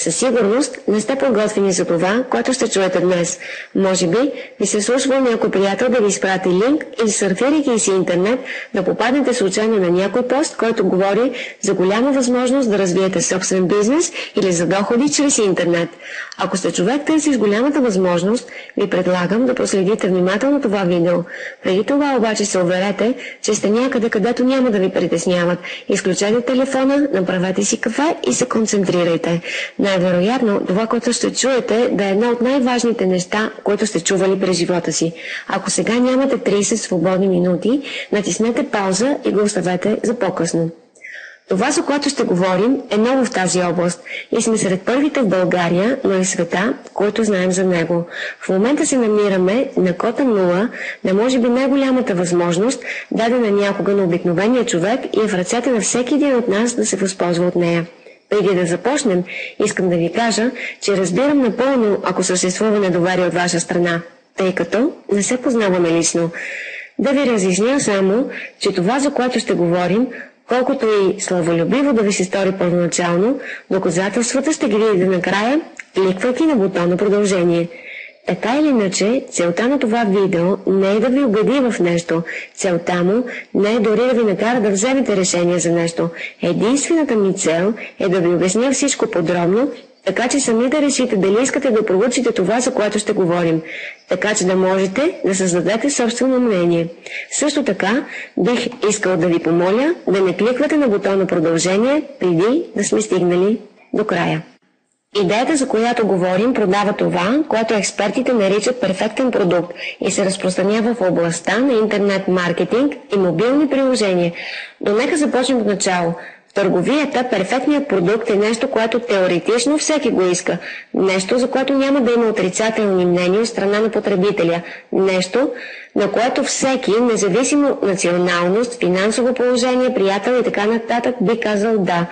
Със сигурност не сте подготвени за това, което ще чуете днес. Може би ви се слушва някой приятел да ви изпрати линк или сърфирайки си интернет да попаднете случайно на някой пост, който говори за голяма възможност да развиете собствен бизнес или за доходи чрез интернет. Ако сте човек търси с голямата възможност, ви предлагам да проследите внимателно това видео. Преди това обаче се уверете, че сте някъде, където няма да ви притесняват. Изключете телефона, направете си кафе и се концентрирайте. Най-вероятно, това, което ще чуете, да е едно от най-важните неща, които сте чували през живота си. Ако сега нямате 30 свободни минути, натиснете пауза и го оставете за по-късно. Това, за което ще говорим, е ново в тази област и сме сред първите в България, но и в света, които знаем за него. В момента се намираме на кота 0, на може би най-голямата възможност, дадена някога на обикновения човек и е в ръцете на всеки един от нас да се възползва от нея. Преди да започнем, искам да ви кажа, че разбирам напълно, ако съществува недоверие от ваша страна, тъй като не се познаваме лично. Да ви разясня само, че това, за което ще говорим, колкото и славолюбиво да ви се стори първоначално, доказателствата ще ги видите накрая, кликвайки на бутона продължение. Така или иначе, целта на това видео не е да ви убеди в нещо. Целта му не е дори да ви накара да вземете решение за нещо. Единствената ми цел е да ви обясня всичко подробно, така че сами да решите дали искате да проучите това, за което ще говорим, така че да можете да създадете собствено мнение. Също така, бих искал да ви помоля да не кликвате на бутона продължение, преди да сме стигнали до края. Идеята, за която говорим, продава това, което експертите наричат перфектен продукт и се разпространява в областта на интернет маркетинг и мобилни приложения. Но нека започнем от начало. В търговията перфектният продукт е нещо, което теоретично всеки го иска. Нещо, за което няма да има отрицателни мнения от страна на потребителя. Нещо, на което всеки, независимо от националност, финансово положение, приятел и така нататък, би казал да.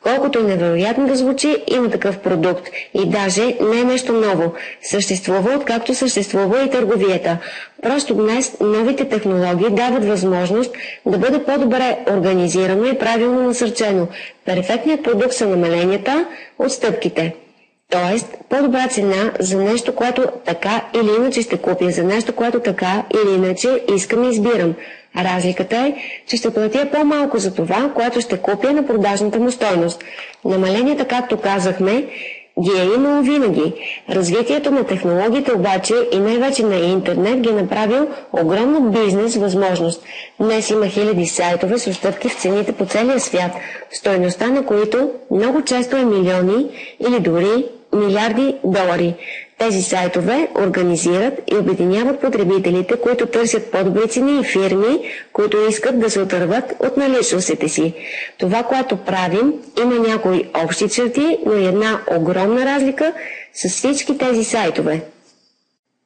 Колкото е невероятно да звучи, има такъв продукт. И даже не е нещо ново. Съществува, откакто съществува и търговията. Просто днес новите технологии дават възможност да бъде по-добре организирано и правилно насърчено. Перфектният продукт са намаленията, отстъпките. Тоест, по-добра цена за нещо, което така или иначе ще купя, за нещо, което така или иначе искам и избирам. А разликата е, че ще платя по-малко за това, което ще купя на продажната му стойност. Намаленията, както казахме, ги е имало винаги. Развитието на технологиите обаче и най-вече на интернет ги е направил огромна бизнес възможност. Днес има хиляди сайтове с отстъпки в цените по целия свят, стойността на които много често е милиони или дори милиарди долари. Тези сайтове организират и обединяват потребителите, които търсят по-добри цени и фирми, които искат да се отърват от наличностите си. Това, което правим, има някои общи черти, но и една огромна разлика с всички тези сайтове.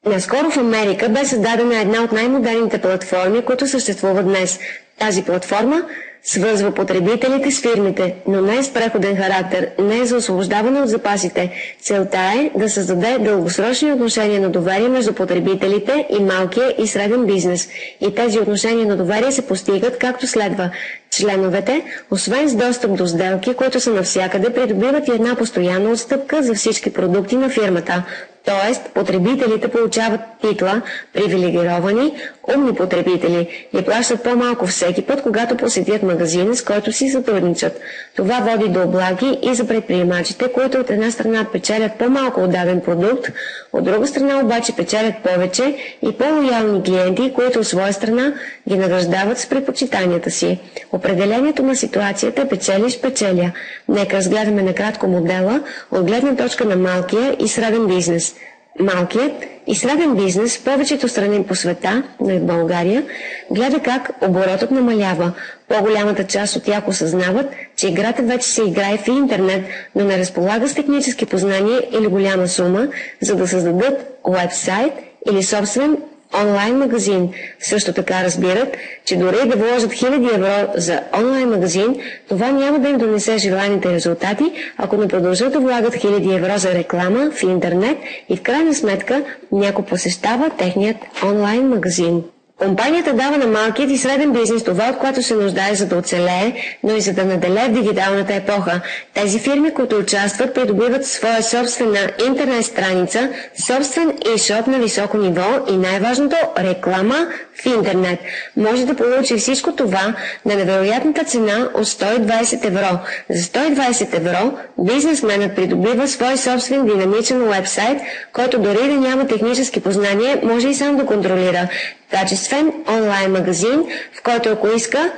Наскоро в Америка бе създадена една от най-модерните платформи, които съществуват днес. Тази платформа свързва потребителите с фирмите, но не е с преходен характер, не е за освобождаване от запасите. Целта е да създаде дългосрочни отношения на доверие между потребителите и малкия и среден бизнес. И тези отношения на доверие се постигат както следва. Членовете, освен с достъп до сделки, които са навсякъде, придобиват и една постоянна отстъпка за всички продукти на фирмата. Тоест, потребителите получават титла привилегировани, умни потребители и плащат по-малко всеки път, когато посетят магазина, с който си сътрудничат. Това води до облаги и за предприемачите, които от една страна печелят по-малко от даден продукт, от друга страна обаче печелят повече и по-лоялни клиенти, които от своя страна ги награждават с предпочитанията си. Определението на ситуацията е печелиш-печеля. Нека разгледаме накратко модела от гледна точка на малкия и среден бизнес. Малкият и среден бизнес в повечето страни по света, но и в България, гледа как оборотът намалява. По-голямата част от тях осъзнават, че играта вече се играе в интернет, но не разполага с технически познания или голяма сума, за да създадат уебсайт или собствен онлайн магазин. Също така разбират, че дори да вложат 1000 евро за онлайн магазин, това няма да им донесе желаните резултати, ако не продължат да влагат 1000 евро за реклама в интернет и в крайна сметка някой посещава техният онлайн магазин. Компанията дава на малкият и среден бизнес това, от което се нуждае, за да оцелее, но и за да наделее в дигиталната епоха. Тези фирми, които участват, придобиват своя собствена интернет страница, собствен e-shop на високо ниво и най-важното – реклама в интернет. Може да получи всичко това на невероятната цена от 120 евро. За 120 евро бизнесменът придобива свой собствен динамичен уебсайт, който дори да няма технически познания, може и сам да контролира. Качествен онлайн магазин, в който ако иска,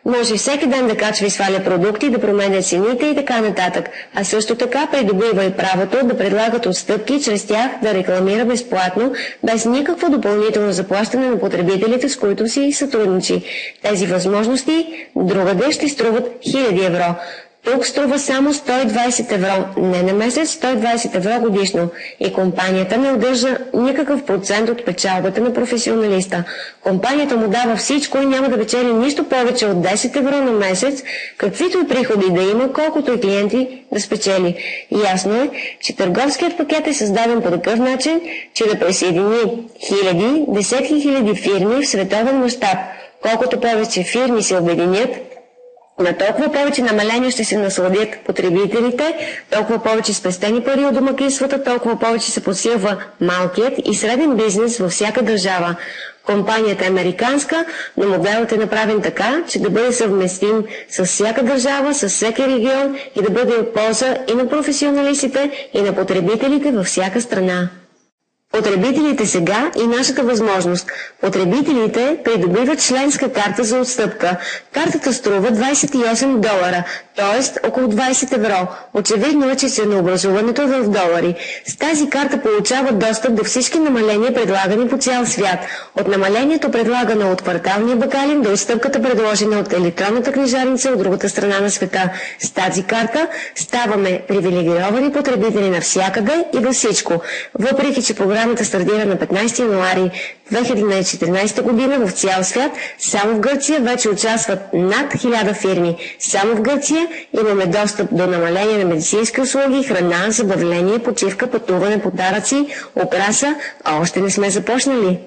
може всеки ден да качва и сваля продукти, да променя цените и така нататък. А също така придобива и правото да предлагат отстъпки, чрез тях да рекламира безплатно, без никакво допълнително заплащане на потребителите, с които си сътрудничи. Тези възможности другаде ще струват 1000 евро. Тук струва само 120 евро, не на месец, 120 евро годишно. И компанията не удържа никакъв процент от печалбата на професионалиста. Компанията му дава всичко и няма да печели нищо повече от 10 евро на месец, каквито и приходи да има, колкото и клиенти да спечели. Ясно е, че търговският пакет е създаден по такъв начин, че да присъедини хиляди, десетки хиляди фирми в световен мащаб. Колкото повече фирми се обединят, на толкова повече намаления ще се насладят потребителите, толкова повече спестени пари от домакинствата, толкова повече се подсилва малкият и среден бизнес във всяка държава. Компанията е американска, но моделът е направен така, че да бъде съвместим с всяка държава, с всеки регион и да бъде от полза и на професионалистите, и на потребителите във всяка страна. Потребителите сега и нашата възможност. Потребителите придобиват членска карта за отстъпка. Картата струва $28, т.е. около 20 евро. Очевидно е, че ценообразуването е в долари. С тази карта получават достъп до всички намаления, предлагани по цял свят. От намалението, предлагано от кварталния бакалин, до отстъпката, предложена от електронната книжарница от другата страна на света. С тази карта ставаме привилегировани потребители навсякъде и във всичко. Въпреки че програмата стартира на 15 януари 2014 година в цял свят, само в Гърция вече участват над 1000 фирми. Само в Гърция имаме достъп до намаление на медицински услуги, храна, забавление, почивка, пътуване, подаръци, украса, а още не сме започнали.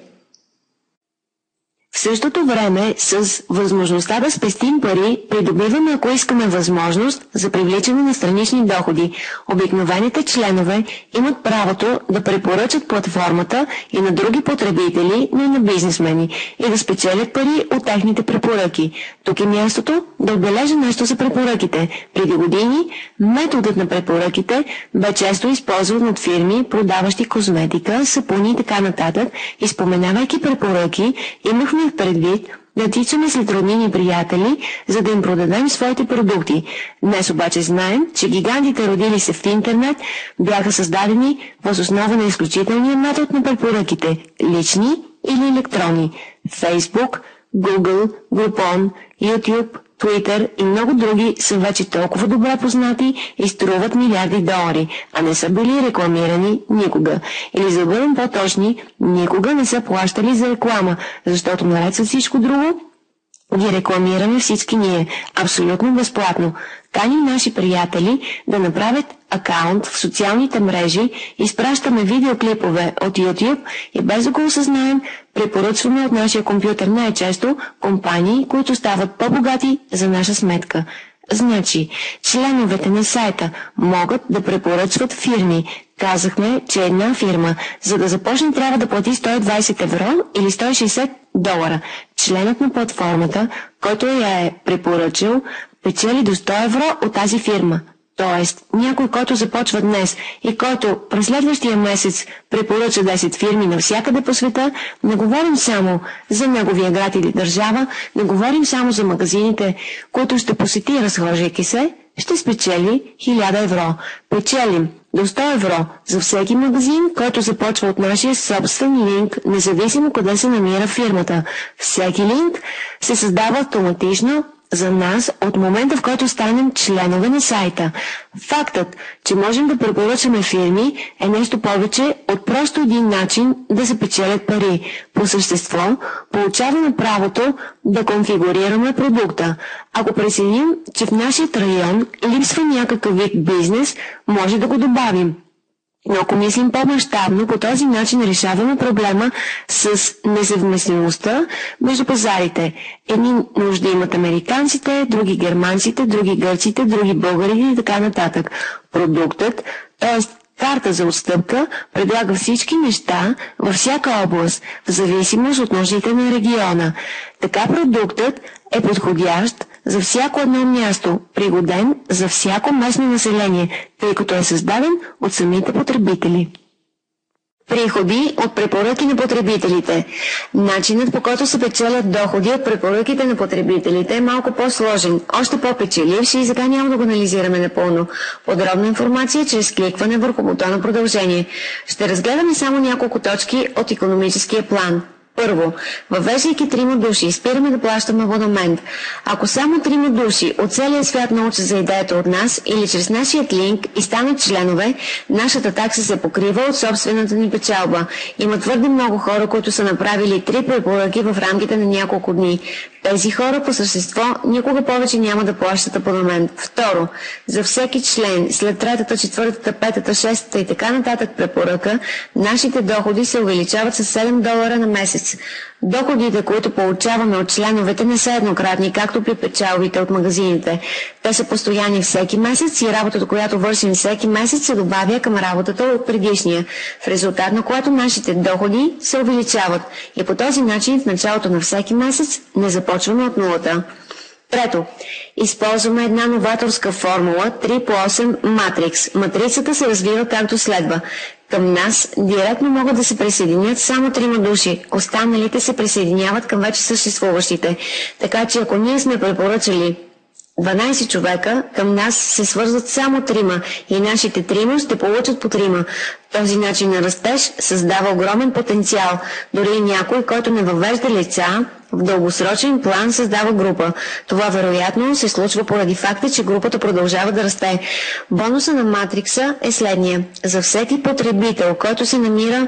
В същото време, с възможността да спестим пари, придобиваме, ако искаме, възможност за привличане на странични доходи. Обикновените членове имат правото да препоръчат платформата и на други потребители, но и на бизнесмени, и да спечелят пари от техните препоръки. Тук е мястото да отбележа нещо за препоръките. Преди години методът на препоръките бе често използван от фирми, продаващи козметика, сапуни и така нататък, и споменавайки препоръки, имахме предвид да тичаме след роднини приятели, за да им продадем своите продукти. Днес обаче знаем, че гигантите, родили се в интернет, бяха създадени въз основа на изключителния метод на препоръките – лични или електронни. Facebook, Google, Groupon, YouTube, Twitter и много други са вече толкова добре познати и струват милиарди долари, а не са били рекламирани никога. Или за да бъдем по-точни, никога не са плащали за реклама, защото наред с всичко друго ги рекламираме всички ние, абсолютно безплатно. Каним наши приятели да направят акаунт в социалните мрежи, изпращаме видеоклипове от YouTube и без да го осъзнаем, препоръчваме от нашия компютър най-често компании, които стават по-богати за наша сметка. Значи, членовете на сайта могат да препоръчват фирми. Казахме, че една фирма, за да започне, трябва да плати 120 евро или $160. Членът на платформата, който я е препоръчал, печели до 100 евро от тази фирма. Тоест, някой, който започва днес и който през следващия месец препоръча 10 фирми навсякъде по света, не говорим само за неговия град или държава, не говорим само за магазините, които ще посети, разхождайки се, ще спечели 1000 евро. Печелим до 100 евро за всеки магазин, който започва от нашия собствен линк, независимо къде се намира фирмата. Всеки линк се създава автоматично за нас от момента, в който станем членове на сайта. Фактът, че можем да препоръчаме фирми, е нещо повече от просто един начин да се печелят пари. По същество, получаваме правото да конфигурираме продукта. Ако преценим, че в нашия район липсва някакъв вид бизнес, може да го добавим. Но ако мислим по-мащабно, по този начин решаваме проблема с несъвместимостта между пазарите. Едни нужди имат американците, други германците, други гърците, други българите и така нататък. Продуктът, т.е. карта за отстъпка, предлага всички неща във всяка област, в зависимост от нуждите на региона. Така продуктът е подходящ за всяко едно място, пригоден за всяко местно население, тъй като е създаден от самите потребители. Приходи от препоръки на потребителите. Начинът, по който се печелят доходи от препоръките на потребителите, е малко по-сложен, още по-печеливш и сега няма да го анализираме напълно. Подробна информация чрез кликване върху бутона продължение. Ще разгледаме само няколко точки от икономическия план. Първо, въвеждайки 3 души, спираме да плащаме абонамент. Ако само 3 души от целия свят научат за идеята от нас или чрез нашият линк и станат членове, нашата такса се покрива от собствената ни печалба. Има твърде много хора, които са направили 3 препоръки в рамките на няколко дни. Тези хора по същество никога повече няма да плащат абонамент. Второ, за всеки член, след 3-та, 4-та, 5-та, 6-та и така нататък препоръка, нашите доходи се увеличават с $7 на месец. Доходите, които получаваме от членовете, не са еднократни, както при печалбите от магазините. Те са постоянни всеки месец и работата, която вършим всеки месец, се добавя към работата от предишния, в резултат на което нашите доходи се увеличават. И по този начин в началото на всеки месец не започваме от нулата. Трето, използваме една новаторска формула 3x8 матрикс. Матрицата се развива както следва. Към нас директно могат да се присъединят само 3 души, останалите се присъединяват към вече съществуващите. Така че ако ние сме препоръчали 12 човека, към нас се свързват само 3 и нашите 3 ще получат по 3. Този начин на растеж създава огромен потенциал. Дори някой, който не въвежда лица, в дългосрочен план създава група. Това вероятно се случва поради факта, че групата продължава да расте. Бонуса на матрикса е следния. За всеки потребител, който се намира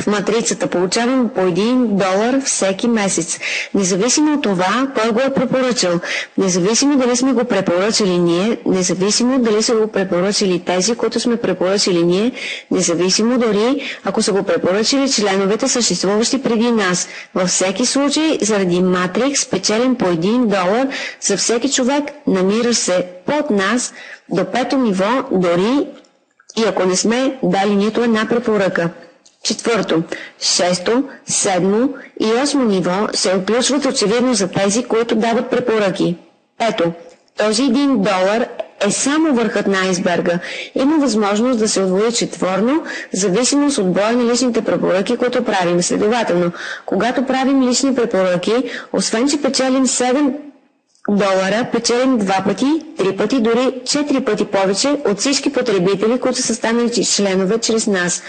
в матрицата, получаваме по $1 всеки месец. Независимо от това, кой го е препоръчал, независимо дали сме го препоръчали ние, независимо дали са го препоръчали тези, които сме препоръчали ние, независимо дори ако са го препоръчали членовете, съществуващи преди нас. Във всеки случай, заради матрикс, печелим по $1 за всеки човек, намира се под нас до 5-то ниво, дори и ако не сме дали нито една препоръка. Четвърто, 6-то, 7-то и 8-то ниво се отключват очевидно за тези, които дават препоръки. Ето, този $1 е само върхът на айсберга. Има възможност да се удвои четворно, в зависимост от броя на личните препоръки, които правим. Следователно, когато правим лични препоръки, освен че печелим $7, печелим 2 пъти, 3 пъти, дори 4 пъти повече от всички потребители, които са станали членове чрез нас.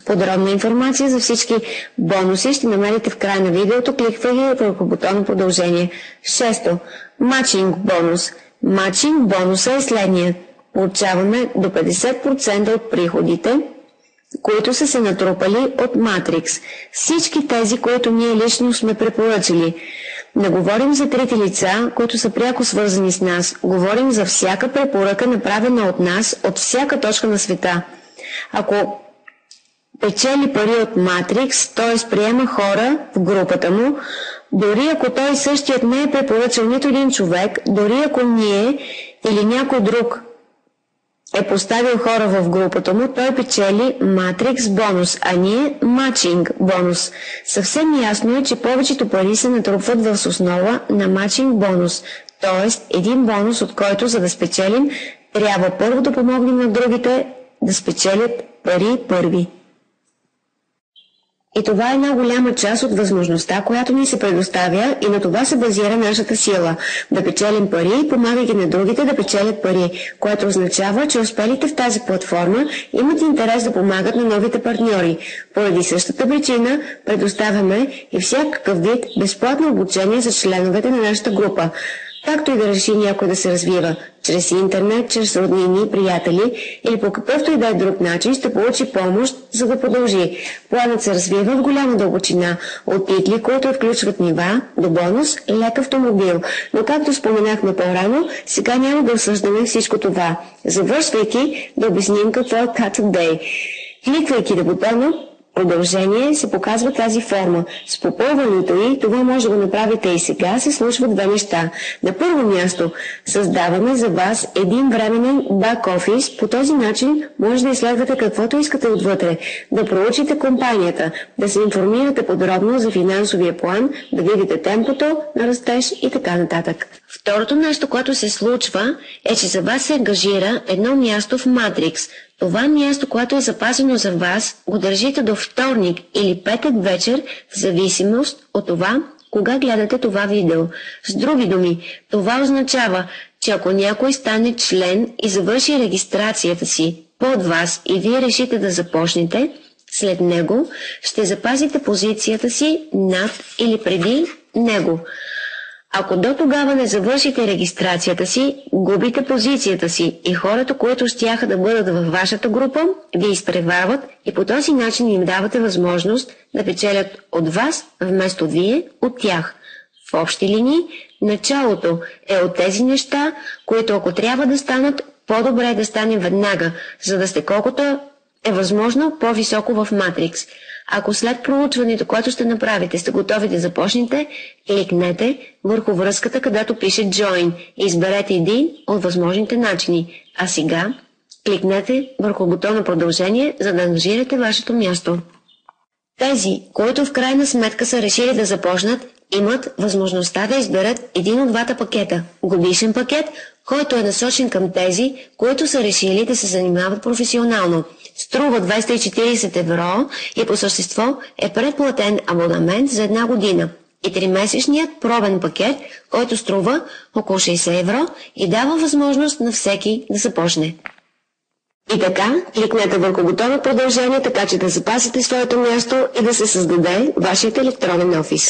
Подробна информация за всички бонуси ще намерите в края на видеото, кликвайки върху бутона продължение. 6. Матчинг бонус. Матчинг бонуса е следният. Получаваме до 50% от приходите, които са се натрупали от матрикс. Всички тези, които ние лично сме препоръчали. Не говорим за трети лица, които са пряко свързани с нас. Говорим за всяка препоръка, направена от нас, от всяка точка на света. Ако печели пари от матрикс, т.е. приема хора в групата му, дори ако той същият не е препоръчал нито един човек, дори ако ние или някой друг е поставил хора в групата му, той печели матрикс бонус, а ние матчинг бонус. Съвсем ясно е, че повечето пари се натрупват въз основа на матчинг бонус, т.е. един бонус, от който, за да спечелим, трябва първо да помогнем на другите да спечелят пари първи. И това е една голяма част от възможността, която ни се предоставя, и на това се базира нашата сила – да печелим пари, помагайки на другите да печелят пари, което означава, че успелите в тази платформа имат интерес да помагат на новите партньори. Поради същата причина предоставяме и всякакъв вид безплатно обучение за членовете на нашата група. Както и да реши някой да се развива чрез интернет, чрез роднини, приятели или по какъвто и да е друг начин, ще получи помощ, за да продължи. Планът се развива в голяма дълбочина, от титли, които включват нива, до бонус, лек автомобил. Но както споменахме по-рано, сега няма да осъждаме всичко това. Завършвайки, да обясним какво е Cut a Day. Кликвайки на бутона продължение се показва тази форма. С попълването й, това може да го направите и сега, се случват две неща. На първо място, създаваме за вас един временен бак-офис. По този начин може да изследвате каквото искате отвътре, да проучите компанията, да се информирате подробно за финансовия план, да видите темпото на растеж и така нататък. Второто нещо, което се случва, е, че за вас се ангажира едно място в Matrix. Това място, което е запазено за вас, го държите до вторник или петък вечер, в зависимост от това, кога гледате това видео. С други думи, това означава, че ако някой стане член и завърши регистрацията си под вас и вие решите да започнете, след него ще запазите позицията си над или преди него. Ако до тогава не завършите регистрацията си, губите позицията си и хората, които щяха да бъдат във вашата група, ви изпреварват и по този начин им давате възможност да печелят от вас, вместо вие от тях. В общи линии, началото е от тези неща, които ако трябва да станат, по-добре е да стане веднага, за да сте колкото е възможно по-високо в Matrix. Ако след проучването, което ще направите, сте готови да започнете, кликнете върху връзката, където пише Join и изберете един от възможните начини. А сега кликнете върху бутона продължение, за да ангажирате вашето място. Тези, които в крайна сметка са решили да започнат, имат възможността да изберат един от двата пакета. Годишен пакет, който е насочен към тези, които са решили да се занимават професионално. Струва 240 евро и по същество е предплатен абонамент за една година. И 3-месечният пробен пакет, който струва около 60 евро и дава възможност на всеки да започне. И така, кликнете върху бутона продължение, така че да запасите своето място и да се създаде вашият електронен офис.